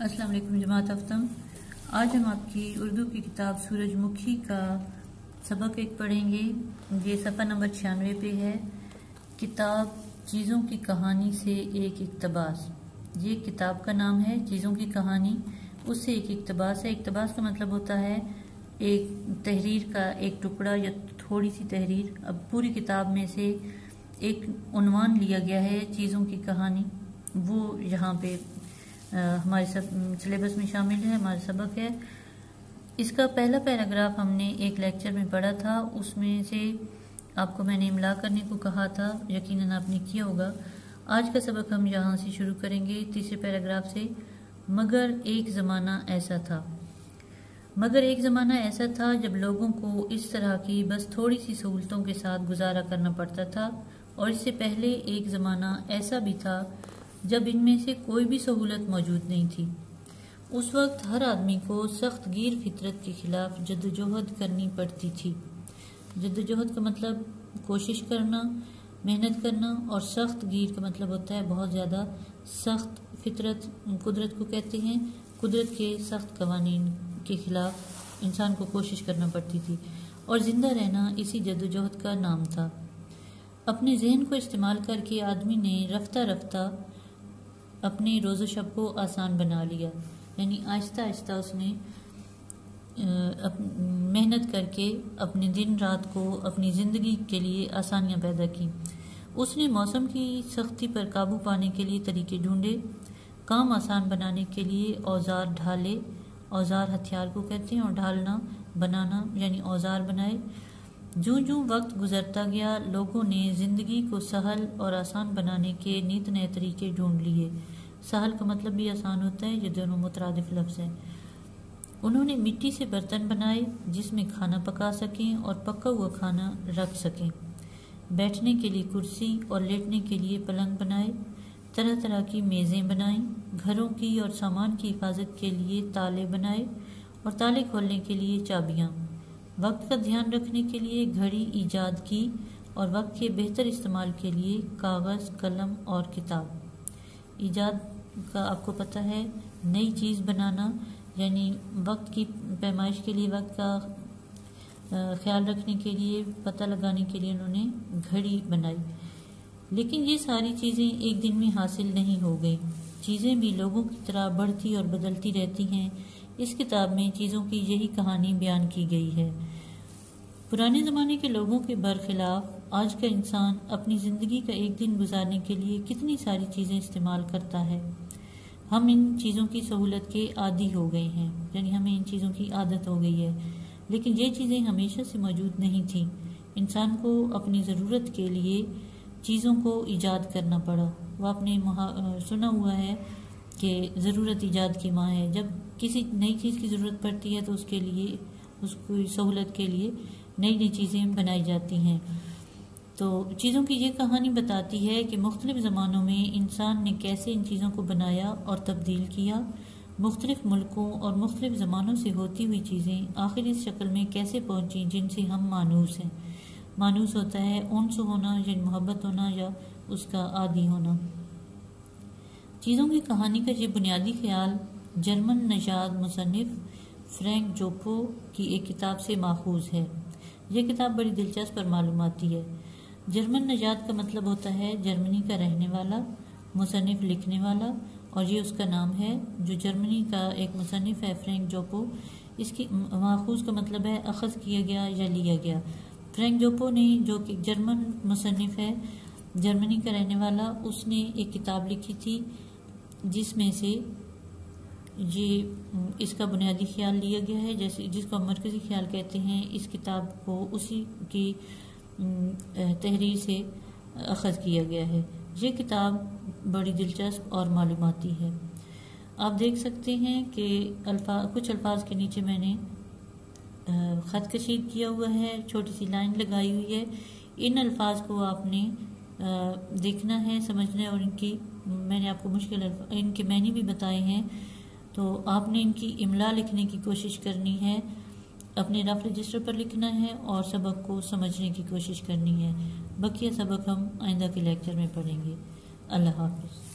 السلام علیکم جماعت افتم۔ آج ہم آپ کی اردو کی کتاب سورج مکھی کا سبق ایک پڑھیں گے۔ یہ صفحہ نمبر 96 پہ ہے۔ کتاب چیزوں کی کہانی سے ایک اقتباس۔ یہ کتاب کا نام ہے چیزوں کی کہانی، اس سے ایک اقتباس ہے۔ اقتباس کا مطلب ہوتا ہے ایک تحریر کا ایک ٹکڑا یا تھوڑی سی تحریر۔ اب پوری کتاب میں سے ایک عنوان لیا گیا ہے چیزوں کی کہانی، وہ یہاں پہ ہمارے سلیبس میں شامل ہے، ہمارا سبق ہے۔ اس کا پہلا پیراگراف ہم نے ایک لیکچر میں پڑھا تھا، اس میں سے آپ کو میں نے املا کرنے کو کہا تھا، یقیناً آپ نے کیا ہوگا۔ آج کا سبق ہم یہاں سے شروع کریں گے تیسرے پیراگراف سے۔ مگر ایک زمانہ ایسا تھا، مگر ایک زمانہ ایسا تھا جب لوگوں کو اس طرح کی بس تھوڑی سی سہولتوں کے ساتھ گزارا کرنا پڑتا تھا، اور اس سے پہلے ایک زمانہ ایسا بھی تھا جب ان میں سے کوئی بھی سہولت موجود نہیں تھی۔ اس وقت ہر آدمی کو سخت گیر فطرت کے خلاف جدوجہد کرنی پڑتی تھی۔ جدوجہد کا مطلب کوشش کرنا، محنت کرنا، اور سخت گیر کا مطلب ہوتا ہے بہت زیادہ سخت۔ فطرت قدرت کو کہتے ہیں، قدرت کے سخت قوانین کے خلاف انسان کو کوشش کرنا پڑتی تھی، اور زندہ رہنا اسی جدوجہد کا نام تھا۔ اپنے ذہن کو استعمال کر کے آدمی نے رفتہ رفتہ اپنے روز و شب کو آسان بنا لیا، یعنی آہستہ آہستہ اس نے محنت کر کے اپنے دن رات کو اپنی زندگی کے لیے آسانیاں پیدا کی۔ اس نے موسم کی سختی پر قابو پانے کے لیے طریقے ڈھونڈے، کام آسان بنانے کے لیے اوزار ڈھالے۔ اوزار ہتھیار کو کہتے ہیں، اور ڈھالنا بنانا یعنی اوزار بنائے۔ جوں جوں وقت گزرتا گیا، لوگوں نے زندگی کو سہل اور آسان بنانے کے نت نئے طریقے ڈھونڈ لیے۔ سہل کا مطلب بھی آسان ہوتا ہے، یہ دونوں مترادف لفظ ہیں۔ انہوں نے مٹی سے برتن بنائے جس میں کھانا پکا سکیں اور پکا ہوا کھانا رکھ سکیں، بیٹھنے کے لیے کرسی اور لیٹنے کے لیے پلنگ بنائے، طرح طرح کی میزیں بنائیں، گھروں کی اور سامان کی حفاظت کے لیے تالے بنائے اور تالے کھولنے کے لیے چابیاں، وقت کا دھیان رکھنے کے لیے گھڑی ایجاد کی، اور وقت کے بہتر استعمال کے لیے کاغذ، قلم اور کتاب۔ ایجاد کا آپ کو پتہ ہے نئی چیز بنانا، یعنی وقت کی پیمائش کے لیے، وقت کا خیال رکھنے کے لیے، پتہ لگانے کے لیے انہوں نے گھڑی بنائی۔ لیکن یہ ساری چیزیں ایک دن میں حاصل نہیں ہو گئیں، چیزیں بھی لوگوں کی طرح بڑھتی اور بدلتی رہتی ہیں۔ اس کتاب میں چیزوں کی یہی کہانی بیان کی گئی ہے۔ پرانے زمانے کے لوگوں کے برخلاف آج کا انسان اپنی زندگی کا ایک دن گزارنے کے لیے کتنی ساری چیزیں استعمال کرتا ہے۔ ہم ان چیزوں کی سہولت کے عادی ہو گئے ہیں، یعنی ہمیں ان چیزوں کی عادت ہو گئی ہے، لیکن یہ چیزیں ہمیشہ سے موجود نہیں تھیں۔ انسان کو اپنی ضرورت کے لیے چیزوں کو ایجاد کرنا پڑا۔ وہ آپ نے سنا ہوا ہے کہ ضرورت ایجاد کی ماں ہے۔ جب کسی نئی چیز کی ضرورت پڑتی ہے تو اس کے لیے، اس کی سہولت کے لیے نئی نئی چیزیں بنائی جاتی ہیں۔ تو چیزوں کی یہ کہانی بتاتی ہے کہ مختلف زمانوں میں انسان نے کیسے ان چیزوں کو بنایا اور تبدیل کیا۔ مختلف ملکوں اور مختلف زمانوں سے ہوتی ہوئی چیزیں آخر اس شکل میں کیسے پہنچیں جن سے ہم مانوس ہیں۔ مانوس ہوتا ہے انس ہونا، یعنی محبت ہونا یا اس کا عادی ہونا۔ چیزوں کی کہانی کا یہ بنیادی خیال جرمن نژاد مصنف فرینک جوپو کی ایک کتاب سے ماخوذ ہے۔ یہ کتاب بڑی دلچسپ اور معلوماتی ہے۔ جرمن نژاد کا مطلب ہوتا ہے جرمنی کا رہنے والا، مصنف لکھنے والا، اور یہ اس کا نام ہے جو جرمنی کا ایک مصنف ہے فرینک جوپو۔ اس کی ماخوذ کا مطلب ہے اخذ کیا گیا یا لیا گیا۔ فرینک جوپو نے، جو کہ جرمن مصنف ہے، جرمنی کا رہنے والا، اس نے ایک کتاب لکھی تھی جس میں سے یہ اس کا بنیادی خیال لیا گیا ہے، جیسے جس کو ہم مرکزی خیال کہتے ہیں۔ اس کتاب کو اسی کی تحریر سے اخذ کیا گیا ہے۔ یہ کتاب بڑی دلچسپ اور معلوماتی ہے۔ آپ دیکھ سکتے ہیں کہ کچھ الفاظ کے نیچے میں نے خط کشید کیا ہوا ہے، چھوٹی سی لائن لگائی ہوئی ہے۔ ان الفاظ کو آپ نے دیکھنا ہے، سمجھنا ہے، اور ان کی میں نے آپ کو ان کے معنی بھی بتائے ہیں، تو آپ نے ان کی املا لکھنے کی کوشش کرنی ہے، اپنے رف رجسٹر پر لکھنا ہے اور سبق کو سمجھنے کی کوشش کرنی ہے۔ بقیہ سبق ہم آئندہ کے لیکچر میں پڑھیں گے۔ اللہ حافظ۔